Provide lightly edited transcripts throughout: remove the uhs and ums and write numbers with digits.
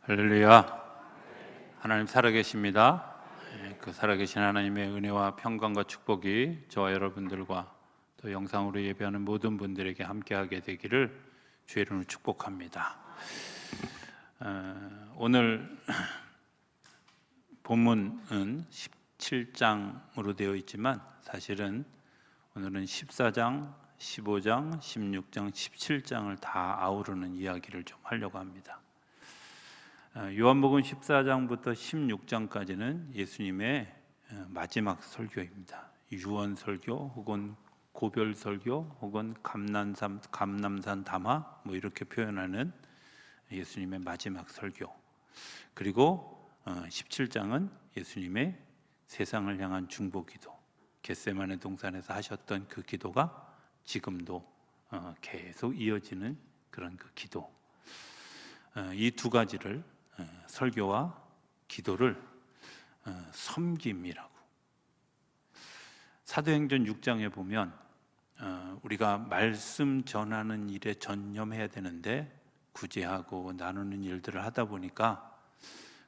할렐루야. 하나님 살아계십니다. 그 살아계신 하나님의 은혜와 평강과 축복이 저와 여러분들과 또 영상으로 예배하는 모든 분들에게 함께하게 되기를 주의 이름으로 축복합니다. 오늘 본문은 17장으로 되어 있지만 사실은 오늘은 14장, 15장, 16장, 17장을 다 아우르는 이야기를 좀 하려고 합니다. 요한복음 14장부터 16장까지는 예수님의 마지막 설교입니다. 유언 설교 혹은 고별 설교 혹은 감남산 담화 뭐 이렇게 표현하는 예수님의 마지막 설교. 그리고 17장은 예수님의 세상을 향한 중보기도, 겟세마네 동산에서 하셨던 그 기도가 지금도 계속 이어지는 그런 그 기도. 이 두 가지를 설교와 기도를 섬김이라고. 사도행전 6장에 보면 우리가 말씀 전하는 일에 전념해야 되는데 구제하고 나누는 일들을 하다 보니까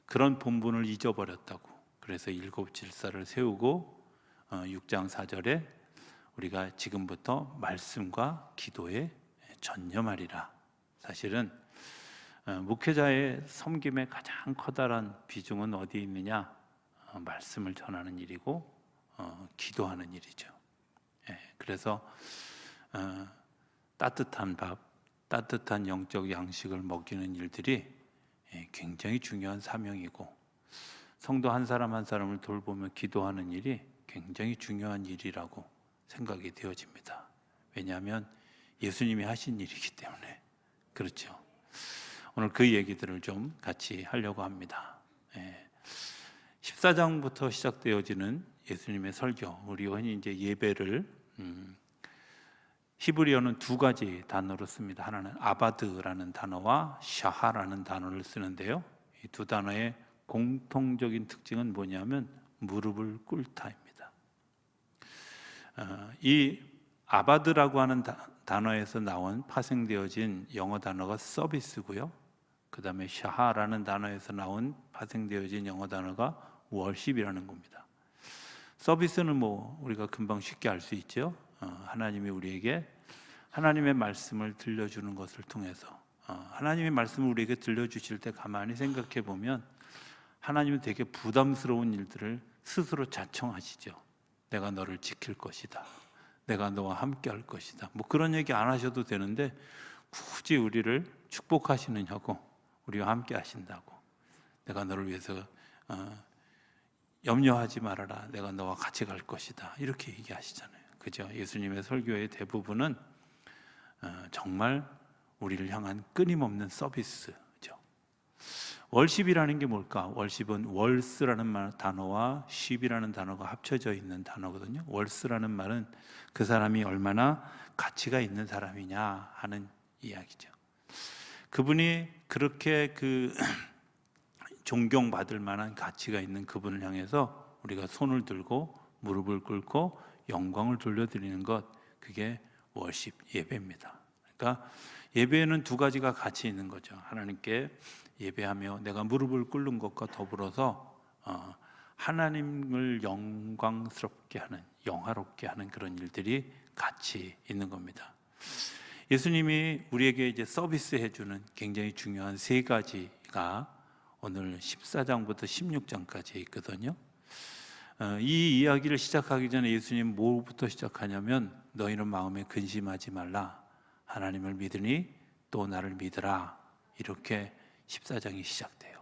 그런 본분을 잊어버렸다고. 그래서 일곱 질서를 세우고 6장 4절에 우리가 지금부터 말씀과 기도에 전념하리라. 사실은 목회자의 섬김의 가장 커다란 비중은 어디에 있느냐? 말씀을 전하는 일이고 기도하는 일이죠. 그래서 따뜻한 밥, 따뜻한 영적 양식을 먹이는 일들이 굉장히 중요한 사명이고, 성도 한 사람 한 사람을 돌보며 기도하는 일이 굉장히 중요한 일이라고 생각이 되어집니다. 왜냐하면 예수님이 하신 일이기 때문에. 그렇죠. 오늘 그 얘기들을 좀 같이 하려고 합니다. 14장부터 시작되어지는 예수님의 설교, 우리 흔히 이제 예배를 히브리어는 두 가지 단어로 씁니다. 하나는 아바드라는 단어와 샤하라는 단어를 쓰는데요. 이 두 단어의 공통적인 특징은 뭐냐면 무릎을 꿇다입니다. 이 아바드라고 하는 단어에서 나온 파생되어진 영어 단어가 서비스고요. 그 다음에 샤하라는 단어에서 나온 파생되어진 영어 단어가 월십이라는 겁니다. 서비스는 뭐 우리가 금방 쉽게 알 수 있죠. 하나님이 우리에게 하나님의 말씀을 들려주는 것을 통해서 하나님의 말씀을 우리에게 들려주실 때 가만히 생각해 보면 하나님은 되게 부담스러운 일들을 스스로 자청하시죠. 내가 너를 지킬 것이다. 내가 너와 함께 할 것이다. 뭐 그런 얘기 안 하셔도 되는데 굳이 우리를 축복하시느냐고, 우리와 함께 하신다고. 내가 너를 위해서 염려하지 말아라. 내가 너와 같이 갈 것이다. 이렇게 얘기하시잖아요. 그죠? 예수님의 설교의 대부분은 정말 우리를 향한 끊임없는 서비스죠. 월십이라는 게 뭘까? 월십은 월스라는 단어와 쉽이라는 단어가 합쳐져 있는 단어거든요. 월스라는 말은 그 사람이 얼마나 가치가 있는 사람이냐 하는 이야기죠. 그분이 그렇게 존경받을 만한 가치가 있는 그분을 향해서 우리가 손을 들고 무릎을 꿇고 영광을 돌려드리는 것, 그게 월십, 예배입니다. 그러니까 예배에는 두 가지가 같이 있는 거죠. 하나님께 예배하며 내가 무릎을 꿇는 것과 더불어서 하나님을 영광스럽게 하는, 영화롭게 하는 그런 일들이 같이 있는 겁니다. 예수님이 우리에게 이제 서비스해 주는 굉장히 중요한 세 가지가 오늘 14장부터 16장까지 있거든요. 이 이야기를 시작하기 전에 예수님 뭐부터 시작하냐면 너희는 마음에 근심하지 말라. 하나님을 믿으니 또 나를 믿으라. 이렇게 14장이 시작돼요.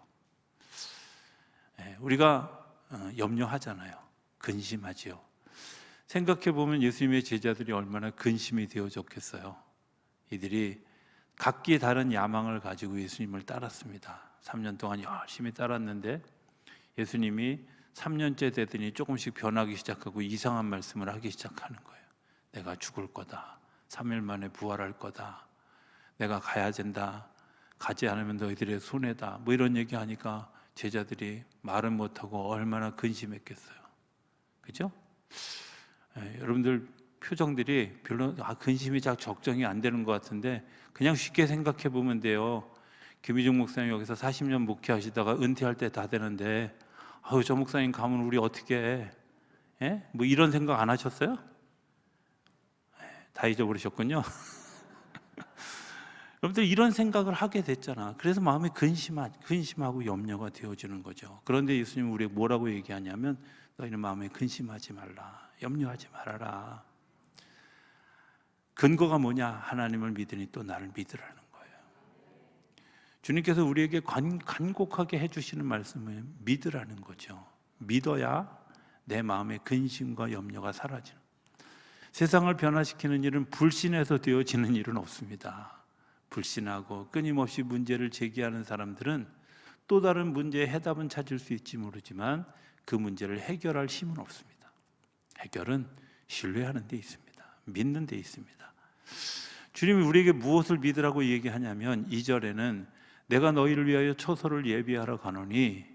우리가 염려하잖아요. 근심하지요. 생각해 보면 예수님의 제자들이 얼마나 근심이 되어졌겠어요. 이들이 각기 다른 야망을 가지고 예수님을 따랐습니다. 3년 동안 열심히 따랐는데 예수님이 3년째 되더니 조금씩 변하기 시작하고 이상한 말씀을 하기 시작하는 거예요. 내가 죽을 거다. 3일 만에 부활할 거다. 내가 가야 된다. 가지 않으면 너희들의 손해다. 뭐 이런 얘기하니까 제자들이 말은 못하고 얼마나 근심했겠어요. 그죠? 여러분들 표정들이 별로 근심이 잘 적정이 안 되는 것 같은데 그냥 쉽게 생각해 보면 돼요. 김희중 목사님 여기서 40년 목회하시다가 은퇴할 때 다 되는데 저 목사님 가면 우리 어떻게 해? 예? 뭐 이런 생각 안 하셨어요? 다 잊어버리셨군요. 여러분들 이런 생각을 하게 됐잖아. 그래서 마음에 근심하고 염려가 되어지는 거죠. 그런데 예수님은 우리에게 뭐라고 얘기하냐면 너희는 마음에 근심하지 말라, 염려하지 말아라. 근거가 뭐냐? 하나님을 믿으니 또 나를 믿으라는 거예요. 주님께서 우리에게 간곡하게 해주시는 말씀은 믿으라는 거죠. 믿어야 내 마음의 근심과 염려가 사라지는. 세상을 변화시키는 일은 불신에서 되어지는 일은 없습니다. 불신하고 끊임없이 문제를 제기하는 사람들은 또 다른 문제의 해답은 찾을 수 있지 모르지만 그 문제를 해결할 힘은 없습니다. 해결은 신뢰하는 데 있습니다. 믿는 데 있습니다. 주님이 우리에게 무엇을 믿으라고 얘기하냐면 2절에는 내가 너희를 위하여 처소를 예비하러 가노니,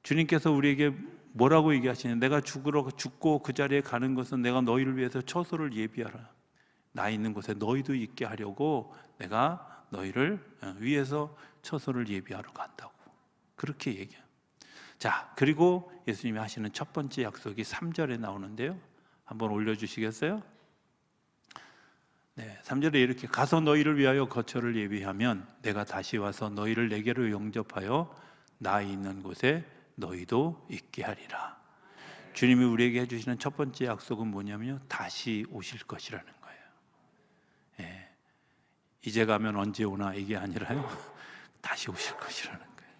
주님께서 우리에게 뭐라고 얘기하시냐? 내가 죽고 그 자리에 가는 것은 내가 너희를 위해서 처소를 예비하라. 나 있는 곳에 너희도 있게 하려고 내가 너희를 위해서 처소를 예비하러 간다고 그렇게 얘기해요. 자, 그리고 예수님이 하시는 첫 번째 약속이 3절에 나오는데요. 한번 올려주시겠어요? 네, 3절에 이렇게 가서 너희를 위하여 거처를 예비하면 내가 다시 와서 너희를 내게로 영접하여 나 있는 곳에 너희도 있게 하리라. 주님이 우리에게 해주시는 첫 번째 약속은 뭐냐면요, 다시 오실 것이라는 거예요. 예, 이제 가면 언제 오나 이게 아니라요, 다시 오실 것이라는 거예요.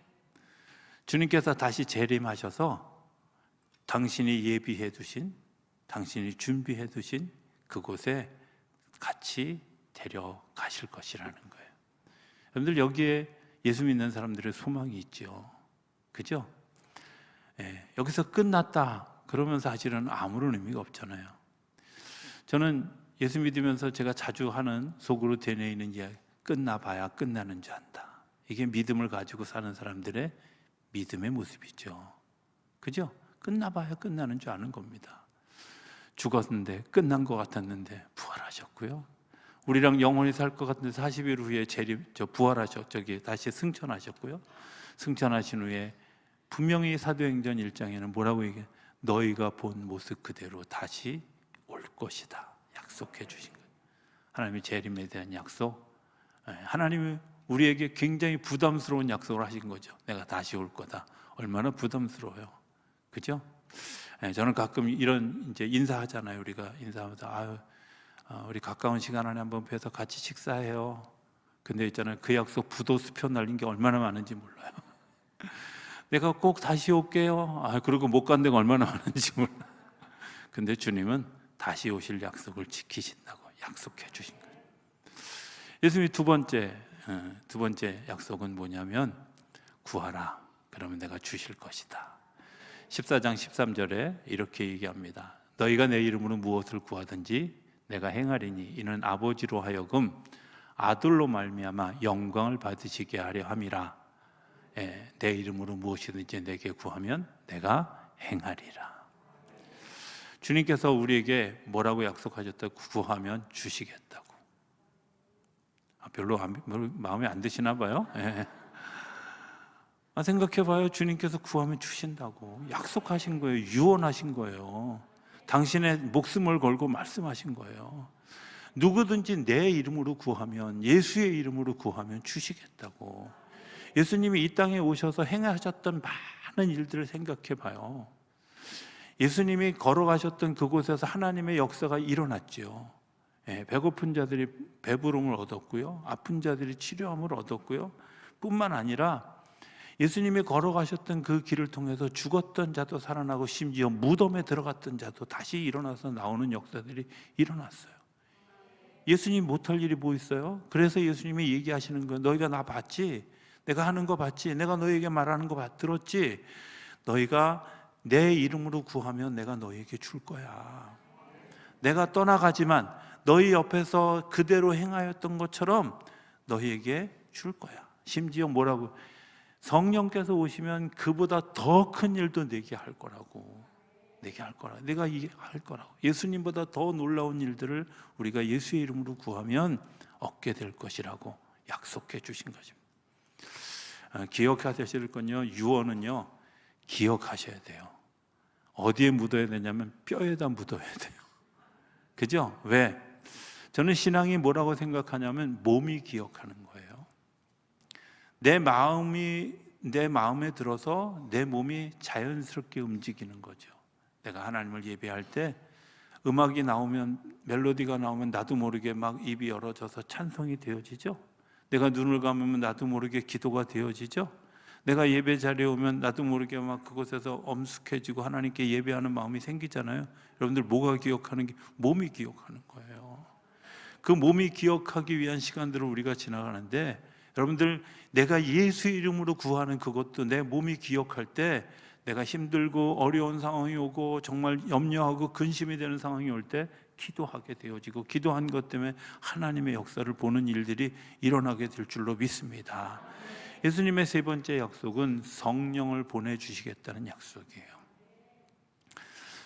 주님께서 다시 재림하셔서 당신이 예비해 두신, 당신이 준비해 두신 그곳에 같이 데려가실 것이라는 거예요. 여러분들 여기에 예수 믿는 사람들의 소망이 있죠. 그죠? 예, 여기서 끝났다 그러면 사실은 아무런 의미가 없잖아요. 저는 예수 믿으면서 제가 자주 하는 속으로 되뇌이는 이야기, 끝나봐야 끝나는 줄 안다. 이게 믿음을 가지고 사는 사람들의 믿음의 모습이죠. 그죠? 끝나봐야 끝나는 줄 아는 겁니다. 죽었는데 끝난 것 같았는데 부활하셨고요. 우리랑 영원히 살 것 같은데 40일 후에 다시 승천하셨고요. 승천하신 후에 분명히 사도행전 1장에는 뭐라고 얘기해요? 너희가 본 모습 그대로 다시 올 것이다 약속해 주신 거예요. 하나님의 재림에 대한 약속, 하나님이 우리에게 굉장히 부담스러운 약속을 하신 거죠. 내가 다시 올 거다. 얼마나 부담스러워요. 그죠? 저는 가끔 이런 이제 인사하잖아요. 우리가 인사하면서 우리 가까운 시간 안에 한번 뵈서 같이 식사해요. 근데 있잖아요, 그 약속 부도수표 날린 게 얼마나 많은지 몰라요. 내가 꼭 다시 올게요. 그리고 못 간 데가 얼마나 많은지 몰라. 근데 주님은 다시 오실 약속을 지키신다고 약속해 주신 거예요. 예수님이 두 번째 약속은 뭐냐면 구하라. 그러면 내가 주실 것이다. 14장 13절에 이렇게 얘기합니다. 너희가 내 이름으로 무엇을 구하든지 내가 행하리니 이는 아버지로 하여금 아들로 말미암아 영광을 받으시게 하려 함이라. 내 이름으로 무엇이든지 내게 구하면 내가 행하리라. 주님께서 우리에게 뭐라고 약속하셨다고? 구하면 주시겠다고. 별로 마음에 안 드시나 봐요. 생각해봐요. 주님께서 구하면 주신다고 약속하신 거예요. 유언하신 거예요. 당신의 목숨을 걸고 말씀하신 거예요. 누구든지 내 이름으로 구하면, 예수의 이름으로 구하면 주시겠다고. 예수님이 이 땅에 오셔서 행하셨던 많은 일들을 생각해봐요. 예수님이 걸어가셨던 그곳에서 하나님의 역사가 일어났죠. 배고픈 자들이 배부름을 얻었고요, 아픈 자들이 치료함을 얻었고요, 뿐만 아니라 예수님이 걸어가셨던 그 길을 통해서 죽었던 자도 살아나고 심지어 무덤에 들어갔던 자도 다시 일어나서 나오는 역사들이 일어났어요. 예수님 못할 일이 뭐 있어요? 그래서 예수님이 얘기하시는 거예요. 너희가 나 봤지? 내가 하는 거 봤지? 내가 너희에게 말하는 거 들었지? 너희가 내 이름으로 구하면 내가 너희에게 줄 거야. 내가 떠나가지만 너희 옆에서 그대로 행하였던 것처럼 너희에게 줄 거야. 심지어 뭐라고? 성령께서 오시면 그보다 더 큰 일도 내게 할 거라고. 내가 할 거라고. 예수님보다 더 놀라운 일들을 우리가 예수의 이름으로 구하면 얻게 될 것이라고 약속해 주신 것입니다. 기억하실 건요, 유언은요 기억하셔야 돼요. 어디에 묻어야 되냐면 뼈에다 묻어야 돼요. 그죠? 왜? 저는 신앙이 뭐라고 생각하냐면 몸이 기억하는 거예요. 내 마음에 들어서 내 몸이 자연스럽게 움직이는 거죠. 내가 하나님을 예배할 때 음악이 나오면, 멜로디가 나오면 나도 모르게 막 입이 열어져서 찬송이 되어지죠. 내가 눈을 감으면 나도 모르게 기도가 되어지죠. 내가 예배 자리에 오면 나도 모르게 막 그곳에서 엄숙해지고 하나님께 예배하는 마음이 생기잖아요. 여러분들 뭐가 기억하는 게? 몸이 기억하는 거예요. 그 몸이 기억하기 위한 시간들을 우리가 지나가는데, 여러분들 내가 예수 이름으로 구하는 그것도 내 몸이 기억할 때, 내가 힘들고 어려운 상황이 오고 정말 염려하고 근심이 되는 상황이 올 때 기도하게 되어지고, 기도한 것 때문에 하나님의 역사를 보는 일들이 일어나게 될 줄로 믿습니다. 예수님의 세 번째 약속은 성령을 보내주시겠다는 약속이에요.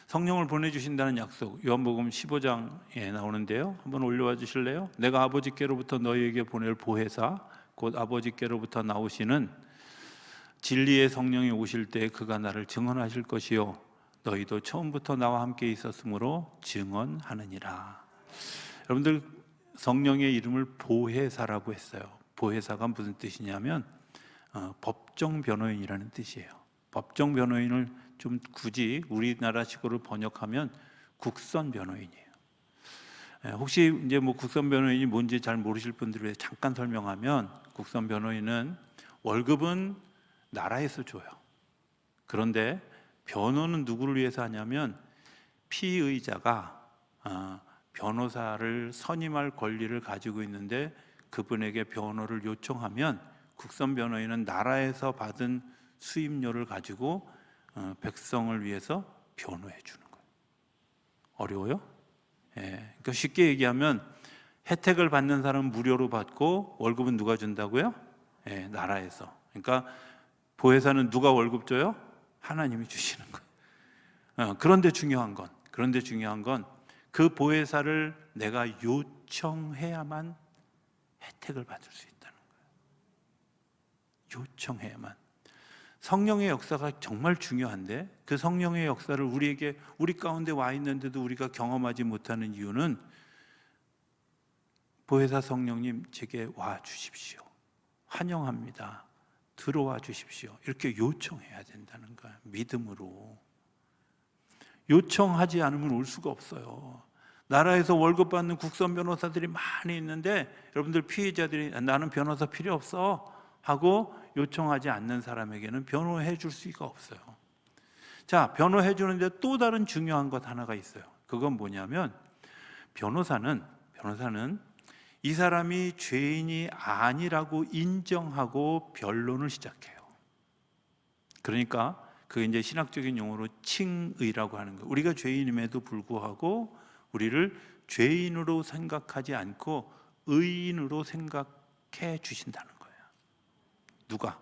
성령을 보내주신다는 약속, 요한복음 15장에 나오는데요, 한번 올려와 주실래요? 내가 아버지께로부터 너희에게 보낼 보혜사, 곧 아버지께로부터 나오시는 진리의 성령이 오실 때 그가 나를 증언하실 것이요 너희도 처음부터 나와 함께 있었으므로 증언하느니라. 여러분들, 성령의 이름을 보혜사라고 했어요. 보혜사가 무슨 뜻이냐면 법정 변호인이라는 뜻이에요. 법정 변호인을 좀 굳이 우리나라식으로 번역하면 국선 변호인이에요. 혹시 이제 뭐 국선 변호인이 뭔지 잘 모르실 분들을 위해 잠깐 설명하면, 국선 변호인은 월급은 나라에서 줘요. 그런데 변호는 누구를 위해서 하냐면, 피의자가 변호사를 선임할 권리를 가지고 있는데 그분에게 변호를 요청하면 국선 변호인은 나라에서 받은 수임료를 가지고 백성을 위해서 변호해 주는 거예요. 어려워요? 그러니까 쉽게 얘기하면 혜택을 받는 사람은 무료로 받고 월급은 누가 준다고요? 나라에서. 그러니까 보혜사는 누가 월급 줘요? 하나님이 주시는 거예요. 그런데 중요한 건 그 보혜사를 내가 요청해야만 혜택을 받을 수 있다는 거예요. 요청해야만. 성령의 역사가 정말 중요한데, 그 성령의 역사를 우리 가운데 와 있는데도 우리가 경험하지 못하는 이유는, 보혜사 성령님 제게 와 주십시오, 환영합니다, 들어와 주십시오, 이렇게 요청해야 된다는 거예요. 믿음으로. 요청하지 않으면 올 수가 없어요. 나라에서 월급 받는 국선 변호사들이 많이 있는데, 여러분들 피해자들이 나는 변호사 필요 없어 하고 요청하지 않는 사람에게는 변호해 줄 수가 없어요. 자, 변호해 주는데 또 다른 중요한 것 하나가 있어요. 그건 뭐냐면, 변호사는 이 사람이 죄인이 아니라고 인정하고 변론을 시작해요. 그러니까 그게 이제 신학적인 용어로 칭의라고 하는 거예요. 우리가 죄인임에도 불구하고 우리를 죄인으로 생각하지 않고 의인으로 생각해 주신다는 거예요. 누가?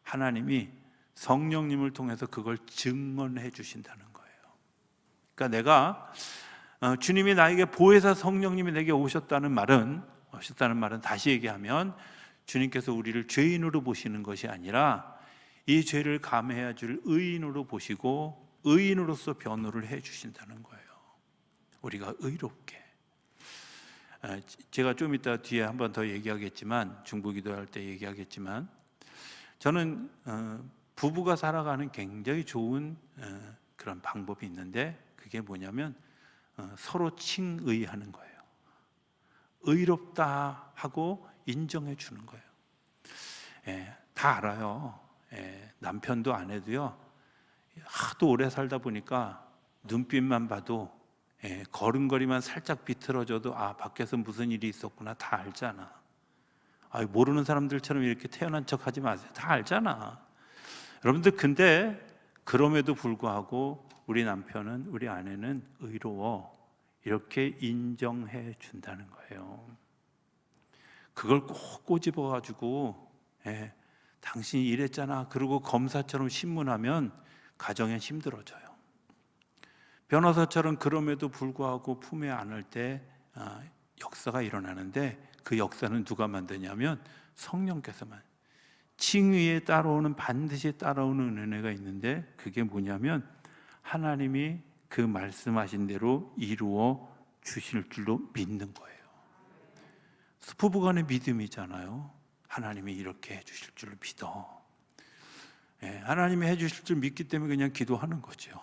하나님이 성령님을 통해서 그걸 증언해 주신다는 거예요. 그러니까 내가 주님이 나에게 보혜사 성령님이 내게 오셨다는 말은 다시 얘기하면, 주님께서 우리를 죄인으로 보시는 것이 아니라 이 죄를 감해야 줄 의인으로 보시고 의인으로서 변호를 해 주신다는 거예요. 우리가 의롭게. 제가 좀 이따 뒤에 한 번 더 얘기하겠지만, 중보기도할 때 얘기하겠지만, 저는 부부가 살아가는 굉장히 좋은 그런 방법이 있는데, 그게 뭐냐면 서로 칭의하는 거예요. 의롭다 하고 인정해 주는 거예요. 다 알아요. 남편도 아내도요, 하도 오래 살다 보니까 눈빛만 봐도, 걸음걸이만 살짝 비틀어져도 밖에서 무슨 일이 있었구나 다 알잖아. 모르는 사람들처럼 이렇게 태어난 척 하지 마세요. 다 알잖아. 여러분들, 근데 그럼에도 불구하고 우리 남편은, 우리 아내는 의로워, 이렇게 인정해 준다는 거예요. 그걸 꼭 꼬집어 가지고 당신이 이랬잖아 그러고 검사처럼 신문하면 가정에 힘들어져요. 변호사처럼 그럼에도 불구하고 품에 안을 때 역사가 일어나는데, 그 역사는 누가 만드냐면 성령께서만. 칭의에 따라오는, 반드시 따라오는 은혜가 있는데, 그게 뭐냐면 하나님이 그 말씀하신 대로 이루어 주실 줄로 믿는 거예요. 부부간의 믿음이잖아요. 하나님이 이렇게 해주실 줄로 믿어. 하나님이 해주실 줄 믿기 때문에 그냥 기도하는 거죠.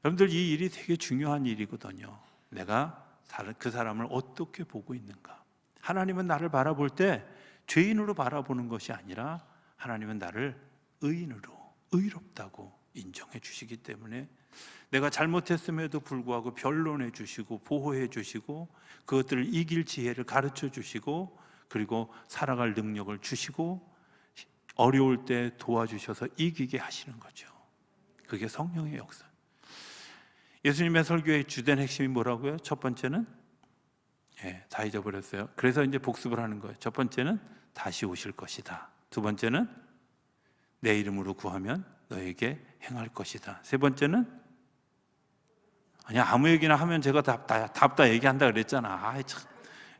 여러분들, 이 일이 되게 중요한 일이거든요. 내가 그 사람을 어떻게 보고 있는가. 하나님은 나를 바라볼 때 죄인으로 바라보는 것이 아니라 하나님은 나를 의인으로, 의롭다고 인정해 주시기 때문에 내가 잘못했음에도 불구하고 변론해 주시고 보호해 주시고 그것들을 이길 지혜를 가르쳐 주시고 그리고 살아갈 능력을 주시고 어려울 때 도와주셔서 이기게 하시는 거죠. 그게 성령의 역사. 예수님의 설교의 주된 핵심이 뭐라고요? 첫 번째는 다 잊어버렸어요. 그래서 이제 복습을 하는 거예요. 첫 번째는 다시 오실 것이다. 두 번째는 내 이름으로 구하면 너에게 행할 것이다. 세 번째는 아니야, 아무 얘기나 하면 제가 답 다 얘기한다 그랬잖아.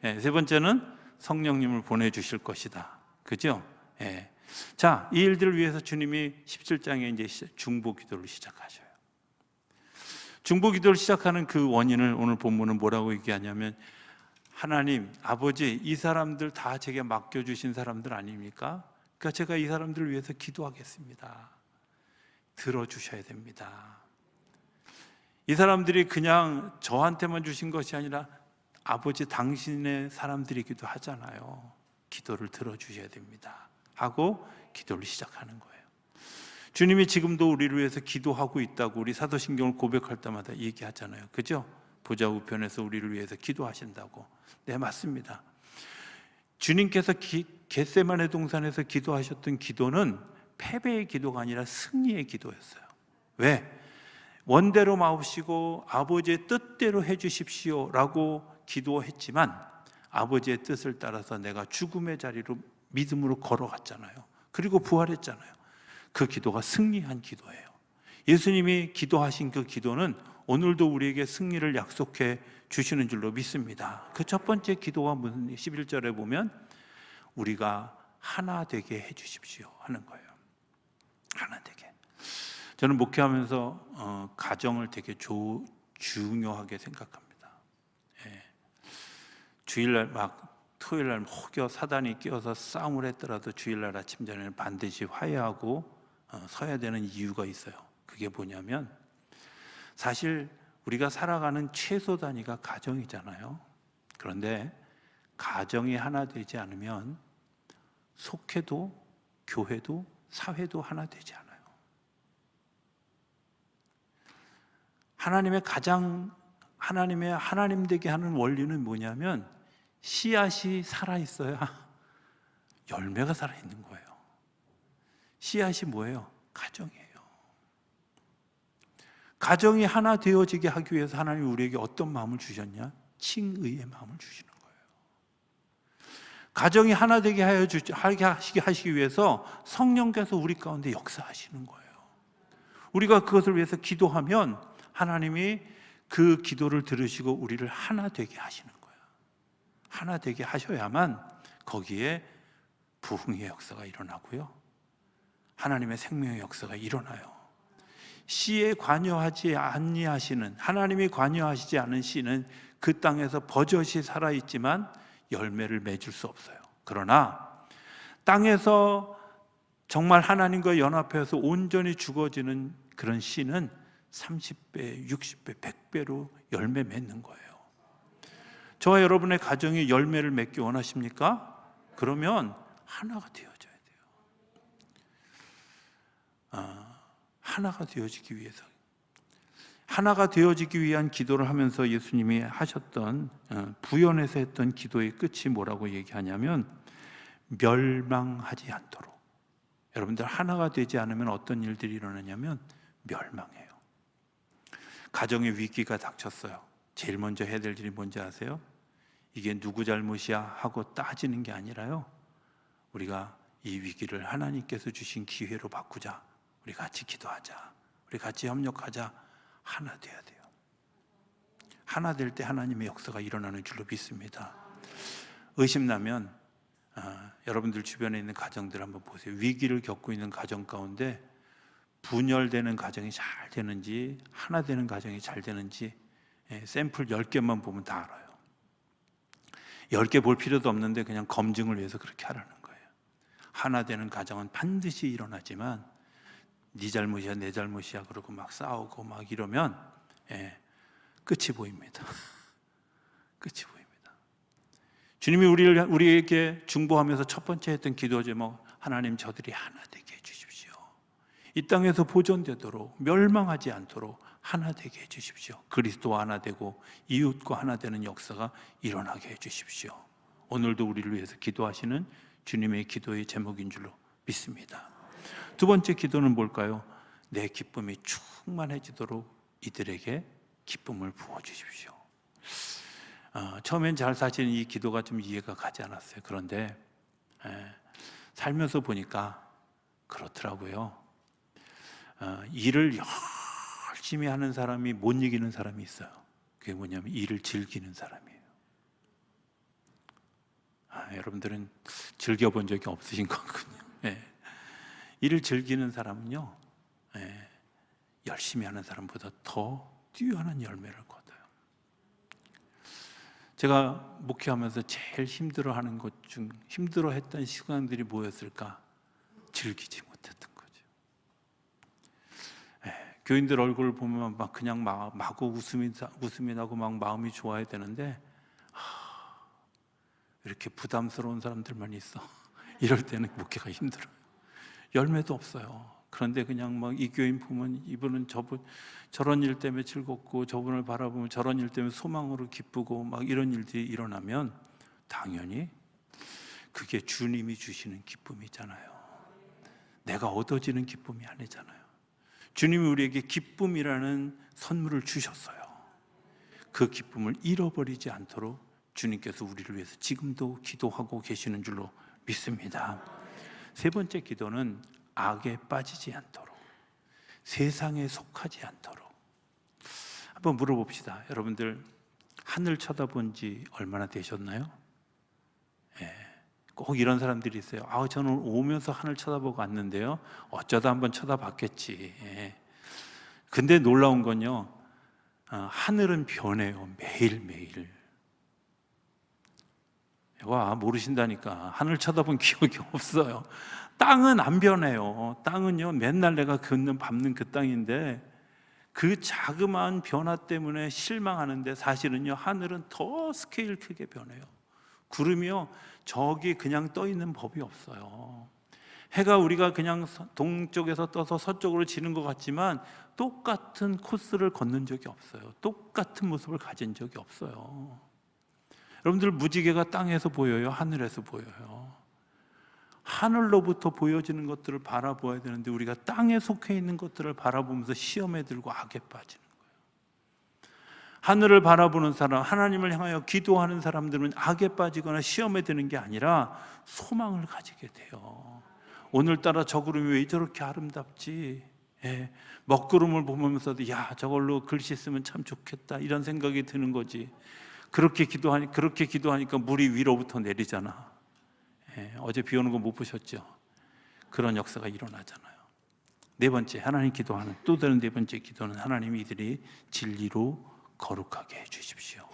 세 번째는 성령님을 보내주실 것이다. 그죠? 자, 이 일들을 위해서 주님이 17장에 이제 중보 기도를 시작하셔요. 중보 기도를 시작하는 그 원인을 오늘 본문은 뭐라고 얘기하냐면, 하나님, 아버지, 이 사람들 다 제게 맡겨주신 사람들 아닙니까? 그러니까 제가 이 사람들을 위해서 기도하겠습니다. 들어주셔야 됩니다. 이 사람들이 그냥 저한테만 주신 것이 아니라 아버지 당신의 사람들이기도 하잖아요. 기도를 들어주셔야 됩니다 하고 기도를 시작하는 거예요. 주님이 지금도 우리를 위해서 기도하고 있다고 우리 사도신경을 고백할 때마다 얘기하잖아요. 그죠? 보좌 우편에서 우리를 위해서 기도하신다고. 네, 맞습니다. 주님께서 겟세마네 동산에서 기도하셨던 기도는 패배의 기도가 아니라 승리의 기도였어요. 왜? 원대로 마옵시고 아버지의 뜻대로 해주십시오 라고 기도했지만 아버지의 뜻을 따라서 내가 죽음의 자리로 믿음으로 걸어갔잖아요. 그리고 부활했잖아요. 그 기도가 승리한 기도예요. 예수님이 기도하신 그 기도는 오늘도 우리에게 승리를 약속해 주시는 줄로 믿습니다. 그 첫 번째 기도가 무슨 11절에 보면 우리가 하나 되게 해 주십시오 하는 거예요. 하나 되게. 저는 목회하면서 가정을 되게 중요하게 생각합니다. 주일날 토요일날 혹여 사단이 끼어서 싸움을 했더라도 주일날 아침 전에는 반드시 화해하고 서야 되는 이유가 있어요. 그게 뭐냐면 사실 우리가 살아가는 최소 단위가 가정이잖아요. 그런데 가정이 하나 되지 않으면 속회도 교회도 사회도 하나 되지 않아요. 하나님 되게 하는 원리는 뭐냐면 씨앗이 살아있어야 열매가 살아있는 거예요. 씨앗이 뭐예요? 가정이에요. 가정이 하나 되어지게 하기 위해서 하나님이 우리에게 어떤 마음을 주셨냐? 칭의의 마음을 주시는 거예요. 가정이 하나 되게 하시기 위해서 성령께서 우리 가운데 역사하시는 거예요. 우리가 그것을 위해서 기도하면 하나님이 그 기도를 들으시고 우리를 하나 되게 하시는 거예요. 하나 되게 하셔야만 거기에 부흥의 역사가 일어나고요, 하나님의 생명의 역사가 일어나요. 씨에 관여하지 아니하시는, 하나님이 관여하시지 않은 씨는 그 땅에서 버젓이 살아있지만 열매를 맺을 수 없어요. 그러나 땅에서 정말 하나님과 연합해서 온전히 죽어지는 그런 씨는 30배, 60배, 100배로 열매 맺는 거예요. 저와 여러분의 가정이 열매를 맺기 원하십니까? 그러면 하나가 되어져야 돼요. 하나가 되어지기 위해서, 하나가 되어지기 위한 기도를 하면서 예수님이 하셨던 부연해서 했던 기도의 끝이 뭐라고 얘기하냐면 멸망하지 않도록. 여러분들, 하나가 되지 않으면 어떤 일들이 일어나냐면 멸망해요. 가정에 위기가 닥쳤어요. 제일 먼저 해야 될 일이 뭔지 아세요? 이게 누구 잘못이야 하고 따지는 게 아니라요, 우리가 이 위기를 하나님께서 주신 기회로 바꾸자. 우리 같이 기도하자. 우리 같이 협력하자. 하나 돼야 돼요. 하나 될 때 하나님의 역사가 일어나는 줄로 믿습니다. 의심나면 여러분들 주변에 있는 가정들 한번 보세요. 위기를 겪고 있는 가정 가운데 분열되는 가정이 잘 되는지, 하나 되는 가정이 잘 되는지 샘플 10개만 보면 다 알아요. 10개 볼 필요도 없는데 그냥 검증을 위해서 그렇게 하라는 거예요. 하나 되는 가정은 반드시 일어나지만 네 잘못이야 내 잘못이야 그러고 막 싸우고 막 이러면 끝이 보입니다. 끝이 보입니다. 주님이 우리에게 중보하면서 첫 번째 했던 기도 제목, 하나님 저들이 하나 되게 해주십시오. 이 땅에서 보존되도록, 멸망하지 않도록 하나 되게 해주십시오. 그리스도와 하나 되고 이웃과 하나 되는 역사가 일어나게 해주십시오. 오늘도 우리를 위해서 기도하시는 주님의 기도의 제목인 줄로 믿습니다. 두 번째 기도는 뭘까요? 내 기쁨이 충만해지도록 이들에게 기쁨을 부어주십시오. 처음엔 잘 사실은 이 기도가 좀 이해가 가지 않았어요. 그런데 살면서 보니까 그렇더라고요. 일을 열심히 하는 사람이 못 이기는 사람이 있어요. 그게 뭐냐면 일을 즐기는 사람이에요. 여러분들은 즐겨본 적이 없으신 거군요. 일을 즐기는 사람은요, 열심히 하는 사람보다 더 뛰어난 열매를 거둬요. 제가 목회하면서 제일 힘들어하는 것 중 힘들어했던 시간들이 뭐였을까? 즐기지 못했던 거죠. 교인들 얼굴을 보면 막 그냥 마구 웃음이 나고 막 마음이 좋아야 되는데 이렇게 부담스러운 사람들만 있어. 이럴 때는 목회가 힘들어요. 열매도 없어요. 그런데 그냥 막 이 교인 보면 이분은 저런 일 때문에 즐겁고 저분을 바라보면 저런 일 때문에 소망으로 기쁘고 막 이런 일들이 일어나면 당연히 그게 주님이 주시는 기쁨이잖아요. 내가 얻어지는 기쁨이 아니잖아요. 주님이 우리에게 기쁨이라는 선물을 주셨어요. 그 기쁨을 잃어버리지 않도록 주님께서 우리를 위해서 지금도 기도하고 계시는 줄로 믿습니다. 세 번째 기도는 악에 빠지지 않도록, 세상에 속하지 않도록. 한번 물어봅시다. 여러분들 하늘 쳐다본 지 얼마나 되셨나요? 꼭 이런 사람들이 있어요. 저는 오면서 하늘 쳐다보고 왔는데요, 어쩌다 한번 쳐다봤겠지. 근데 놀라운 건요, 하늘은 변해요. 매일매일. 모르신다니까. 하늘 쳐다본 기억이 없어요. 땅은 안 변해요. 땅은요, 맨날 내가 밟는 그 땅인데 그 자그마한 변화 때문에 실망하는데 사실은요, 하늘은 더 스케일 크게 변해요. 구름이요, 저기 그냥 떠 있는 법이 없어요. 해가 우리가 그냥 동쪽에서 떠서 서쪽으로 지는 것 같지만 똑같은 코스를 걷는 적이 없어요. 똑같은 모습을 가진 적이 없어요. 여러분들, 무지개가 땅에서 보여요? 하늘에서 보여요? 하늘로부터 보여지는 것들을 바라보아야 되는데 우리가 땅에 속해 있는 것들을 바라보면서 시험에 들고 악에 빠지는 거예요. 하늘을 바라보는 사람, 하나님을 향하여 기도하는 사람들은 악에 빠지거나 시험에 드는 게 아니라 소망을 가지게 돼요. 오늘따라 저 구름이 왜 저렇게 아름답지? 먹구름을 보면서도 저걸로 글씨 쓰면 참 좋겠다, 이런 생각이 드는 거지. 그렇게 기도하니까 물이 위로부터 내리잖아. 어제 비 오는 거 못 보셨죠? 그런 역사가 일어나잖아요. 네 번째, 하나님 기도하는 또 다른 네 번째 기도는 하나님 이들이 진리로 거룩하게 해주십시오.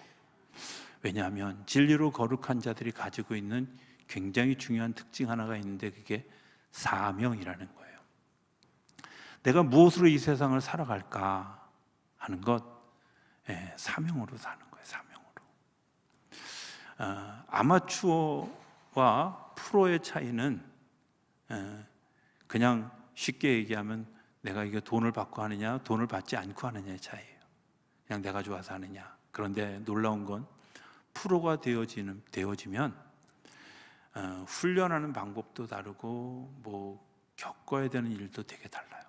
왜냐하면 진리로 거룩한 자들이 가지고 있는 굉장히 중요한 특징 하나가 있는데 그게 사명이라는 거예요. 내가 무엇으로 이 세상을 살아갈까 하는 것, 사명으로 사는 거예요. 사명으로. 아마추어와 프로의 차이는 그냥 쉽게 얘기하면 내가 이게 돈을 받고 하느냐 돈을 받지 않고 하느냐의 차이예요. 그냥 내가 좋아서 하느냐. 그런데 놀라운 건 프로가 되어지면 훈련하는 방법도 다르고 겪어야 되는 일도 되게 달라요.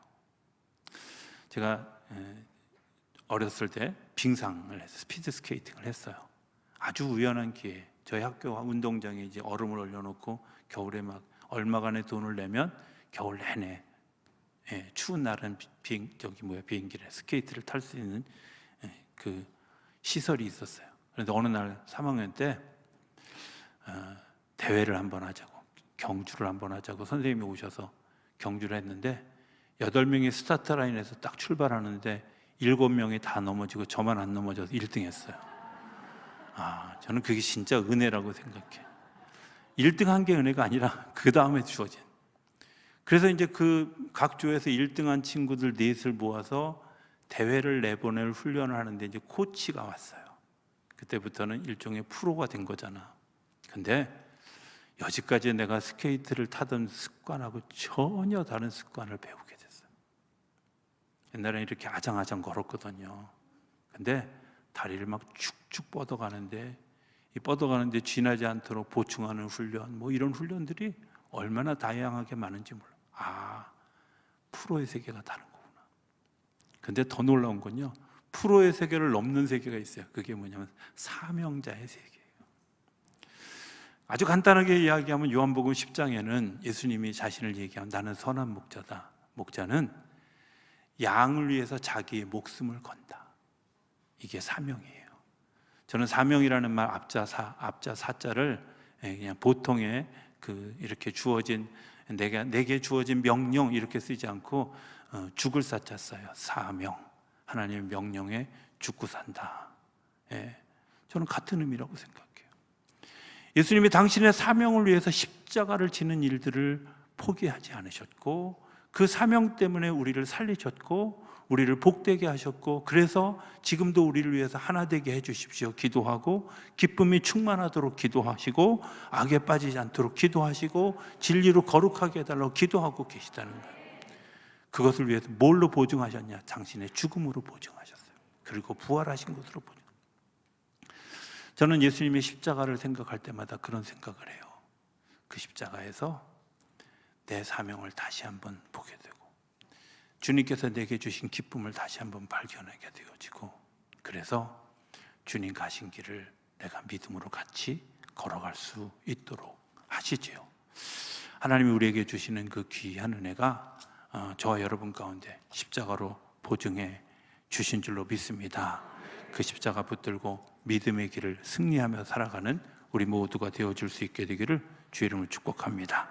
제가 어렸을 때 빙상을 해서 스피드 스케이팅을 했어요. 아주 우연한 기회. 저희 학교 운동장에 이제 얼음을 올려놓고 겨울에 막 얼마간의 돈을 내면 겨울 내내 추운 날은 비행기를 스케이트를 탈 수 있는 그 시설이 있었어요. 그런데 어느 날 3학년 때 대회를 한번 하자고 경주를 한번 하자고 선생님이 오셔서 경주를 했는데 8명이 스타트 라인에서 딱 출발하는데 7명이 다 넘어지고 저만 안 넘어져서 1등 했어요. 저는 그게 진짜 은혜라고 생각해. 1등 한 게 은혜가 아니라 그 다음에 주어진. 그래서 이제 그 각 조에서 1등한 친구들 넷을 모아서 대회를 내보낼 훈련을 하는데 이제 코치가 왔어요. 그때부터는 일종의 프로가 된 거잖아. 근데 여지까지 내가 스케이트를 타던 습관하고 전혀 다른 습관을 배우게 됐어요. 옛날에는 이렇게 아장아장 걸었거든요. 근데 다리를 막 축축 뻗어가는데 이 뻗어가는데 쥐나지 않도록 보충하는 훈련, 뭐 이런 훈련들이 얼마나 다양하게 많은지 몰라. 프로의 세계가 다른 거구나. 근데 더 놀라운 건요, 프로의 세계를 넘는 세계가 있어요. 그게 뭐냐면 사명자의 세계예요. 아주 간단하게 이야기하면 요한복음 10장에는 예수님이 자신을 얘기하면 나는 선한 목자다. 목자는 양을 위해서 자기의 목숨을 건다. 이게 사명이에요. 저는 사명이라는 말 앞자 사자를 그냥 보통의 이렇게 주어진 내게 주어진 명령 이렇게 쓰지 않고 죽을 사자 써요. 사명. 하나님의 명령에 죽고 산다. 저는 같은 의미라고 생각해요. 예수님이 당신의 사명을 위해서 십자가를 지는 일들을 포기하지 않으셨고 그 사명 때문에 우리를 살리셨고 우리를 복되게 하셨고 그래서 지금도 우리를 위해서 하나 되게 해주십시오 기도하고 기쁨이 충만하도록 기도하시고 악에 빠지지 않도록 기도하시고 진리로 거룩하게 해달라고 기도하고 계시다는 거예요. 그것을 위해서 뭘로 보증하셨냐? 당신의 죽음으로 보증하셨어요. 그리고 부활하신 것으로 보증. 저는 예수님의 십자가를 생각할 때마다 그런 생각을 해요. 그 십자가에서 내 사명을 다시 한번 보게 되고 주님께서 내게 주신 기쁨을 다시 한번 발견하게 되어지고 그래서 주님 가신 길을 내가 믿음으로 같이 걸어갈 수 있도록 하시지요. 하나님이 우리에게 주시는 그 귀한 은혜가 저와 여러분 가운데 십자가로 보증해 주신 줄로 믿습니다. 그 십자가 붙들고 믿음의 길을 승리하며 살아가는 우리 모두가 되어줄 수 있게 되기를 주의 이름으로 축복합니다.